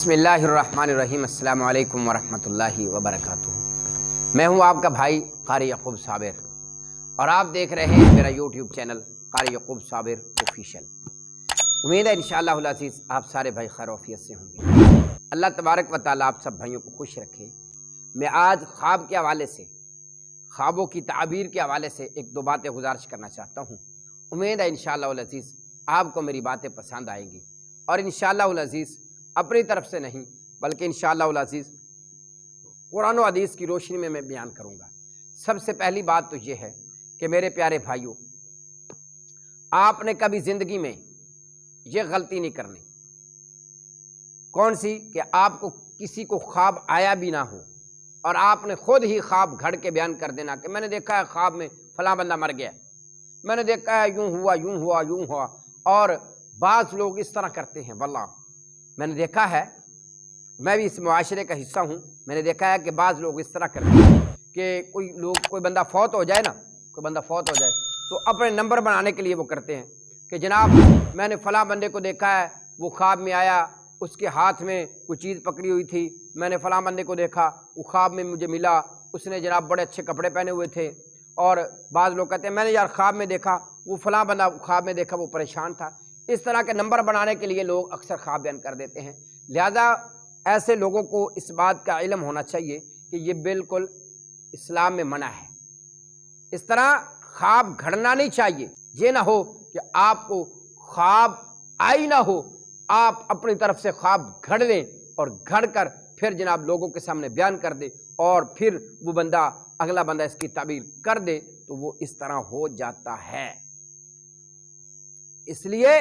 बिस्मिल्लाहिर्रहमानिर्रहीम। अस्सलामु अलैकुम वरहमतुल्लाहि वबरकातुहू। मैं हूं आपका भाई क़ारी यक़ूब साबिर और आप देख रहे हैं मेरा यूट्यूब चैनल क़ारी यक़ूब साबिर ऑफिशियल। उम्मीद है इंशाअल्लाहुल अज़ीज़ आप सारे भाई खैर आफियत से होंगे। अल्लाह तबारक व तआला आप सब भाइयों को खुश रखे। मैं आज ख्वाब के हवाले से, ख्वाबों की ताबीर के हवाले से एक दो बातें गुजारिश करना चाहता हूँ। उम्मीद है इंशाअल्लाहुल अज़ीज़ आपको मेरी बातें पसंद आएंगी और इंशाअल्लाहुल अज़ीज़ अपनी तरफ से नहीं बल्कि इंशाअल्लाहुल अज़ीज़ कुरान और हदीस की रोशनी में मैं बयान करूँगा। सबसे पहली बात तो ये है कि मेरे प्यारे भाइयों, आपने कभी ज़िंदगी में ये गलती नहीं करनी। कौन सी? कि आपको किसी को ख्वाब आया भी ना हो और आपने खुद ही ख्वाब घड़ के बयान कर देना कि मैंने देखा है ख्वाब में फलां बंदा मर गया, मैंने देखा है यूँ हुआ यूँ हुआ यूँ हुआ। और बाज़ लोग इस तरह करते हैं, वल्लाह मैंने देखा है, मैं भी इस मुआशरे का हिस्सा हूँ। मैंने देखा है कि बाज़ लोग इस तरह करते हैं कि कोई बंदा फौत हो जाए ना, कोई बंदा फौत हो जाए तो अपने नंबर बनाने के लिए वो करते हैं कि जनाब मैंने फ़लाँ बंदे को देखा है, वो ख्वाब में आया, उसके हाथ में कोई चीज़ पकड़ी हुई थी, मैंने फ़लाँ बंदे को देखा, वो ख्वाब में मुझे मिला, उसने जनाब बड़े अच्छे कपड़े पहने हुए थे। और बाज़ लोग कहते हैं मैंने यार ख्वाब में देखा, वो फ़लाँ बंदा ख्वाब में देखा, वो परेशान था। इस तरह के नंबर बनाने के लिए लोग अक्सर ख्वाब बयान कर देते हैं। लिहाजा ऐसे लोगों को इस बात का इल्म होना चाहिए कि ये बिल्कुल इस्लाम में मना है। इस तरह ख्वाब घड़ना नहीं चाहिए। ये ना हो कि आपको ख्वाब आई ना हो, आप अपनी तरफ से ख्वाब घड़ लें और घड़ कर फिर जनाब लोगों के सामने बयान कर दे और फिर वो बंदा, अगला बंदा इसकी ताबीर कर दे, तो वो इस तरह हो जाता है। इसलिए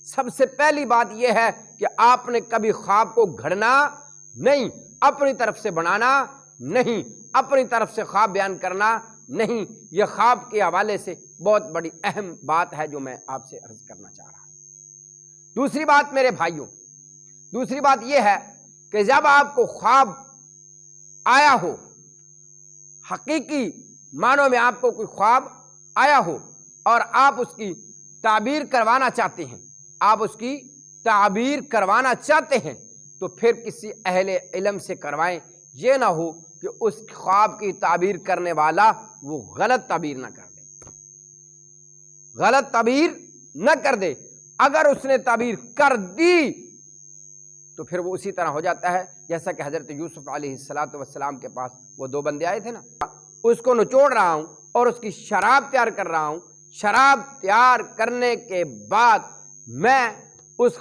सबसे पहली बात यह है कि आपने कभी ख्वाब को घड़ना नहीं, अपनी तरफ से बनाना नहीं, अपनी तरफ से ख्वाब बयान करना नहीं। यह ख्वाब के हवाले से बहुत बड़ी अहम बात है जो मैं आपसे अर्ज करना चाह रहा हूं। दूसरी बात मेरे भाइयों, दूसरी बात यह है कि जब आपको ख्वाब आया हो, हकीकी मानों में आपको कोई ख्वाब आया हो और आप उसकी ताबीर करवाना चाहते हैं, आप उसकी ताबीर करवाना चाहते हैं, तो फिर किसी अहले इल्म से करवाएं। ये ना हो कि उस ख्वाब की ताबीर करने वाला वो गलत ताबीर ना कर दे, गलत ताबीर न कर दे। अगर उसने ताबीर कर दी तो फिर वो उसी तरह हो जाता है जैसा कि हज़रत यूसुफ अलैहिस्सलातु वस्सलाम के पास वो दो बंदे आए थे ना, उसको निचोड़ रहा हूँ और उसकी शराब तैयार कर रहा हूँ। शराब तैयार करने के बाद मैं उस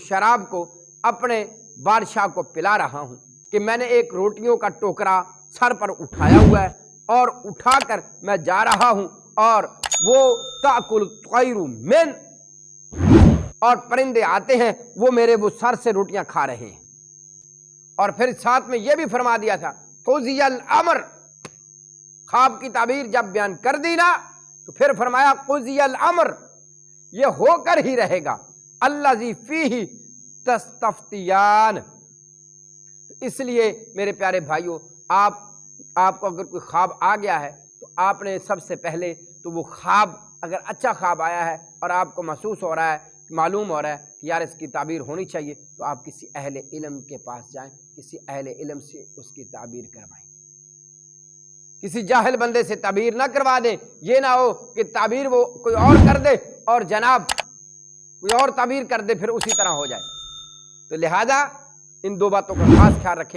शराब को अपने बादशाह को पिला रहा हूँ कि मैंने एक रोटियों का टोकरा सर पर उठाया हुआ है और उठाकर मैं जा रहा हूँ और वो ताकुल तैरु मिन, और परिंदे आते हैं वो मेरे वो सर से रोटियां खा रहे हैं। और फिर साथ में ये भी फरमा दिया था कुज़ियल अमर, ख्वाब की ताबीर जब बयान कर दी ना तो फिर फरमाया कुज़ियल अमर, ये होकर ही रहेगा, अल्लज़ी फीही तस्तफ्तियान। इसलिए मेरे प्यारे भाइयों, आपको अगर कोई ख्वाब आ गया है तो आपने सबसे पहले तो वो ख्वाब, अगर अच्छा ख्वाब आया है और आपको महसूस हो रहा है, मालूम हो रहा है कि यार इसकी ताबीर होनी चाहिए, तो आप किसी अहले इल्म के पास जाएं, किसी अहले इल्म से उसकी ताबीर करवाएं। किसी जाहिल बंदे से ताबीर ना करवा दें। ये ना हो कि ताबीर वो कोई और कर दे और जनाब कोई और ताबीर कर दे, फिर उसी तरह हो जाए। तो लिहाजा इन दो बातों का खास ख्याल रखें।